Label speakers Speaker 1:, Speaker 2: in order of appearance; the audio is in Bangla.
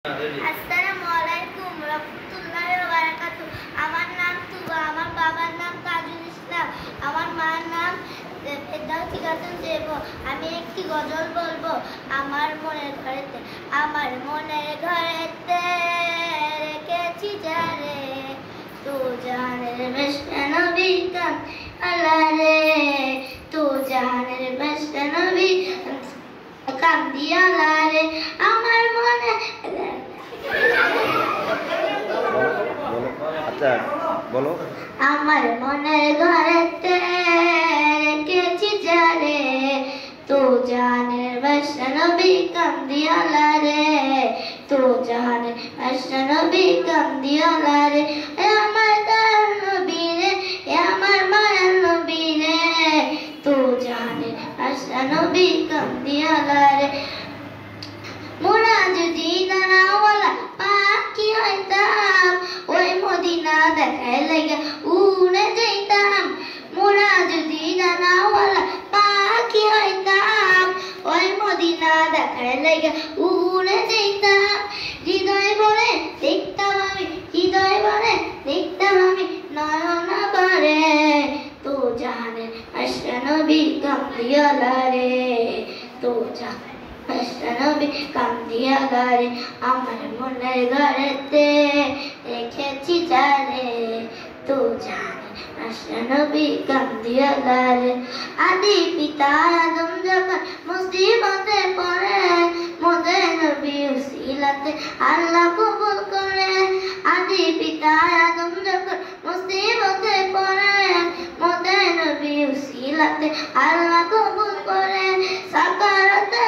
Speaker 1: আসসালামু আলাইকুম রাহমাতুল্লাহি ওয়া বারাকাতুহু। আমার নাম তুবা, আমার বাবার নাম তাজুল ইসলাম, আমার মার নাম ফেরদাউসী খাতুন দেব। আমি একটি গজল বলবো। আমার মনের ঘরেতে রেখেছি যারে, তু জানের মেশকে নবী আল্লাহ রে, তু জানের মেশকে নবী কান্দিয়া রে। আমার মনে
Speaker 2: আচ্ছা বলো।
Speaker 1: আমার মনের ঘরেতে রেখেছি যারে, তু জানের বাদশা নবী কান্দিয়ালা রে, তু জানের বাদশা নবী কান্দিয়ালা রে। আমার দয়াল নবী রে, আমার মায়ার নবী রে, তু জানের বাদশা নবী কান্দিয়ালা রে। মোরা যদি নানাওয়ালা পাখি হইতাম, ওই মদিনা দেখায় লাগে উড়ে যাইতাম। মোরা যদি নানাওয়ালা পাখি হইতাম, ওই মদিনা দেখায় লাগে উড়ে যাইতাম। হৃদয় ভরে দেখতাম আমি, হৃদয় ভরে দেখতাম আমি নয়ন ভরে, তু জানের বাদশা নবী কান্দিয়ালা রে, তু জানের বাদশা নবী কান্দিয়ালা রে। আমার মনের ঘরেতে রেখেছি যারে, তু জানের বাদশা নবী কান্দিয়ালা রে। আদি পিতা আদম যখন মুসিবতে পড়ে, মোদের নবী উসিলাতে আল্লাহ কবুল করে। আদি পিতা আদম যখন মুসিবতে পড়ে, মোদের নবী উসিলাতে আল্লাহ কবুল করে। সাকারাতে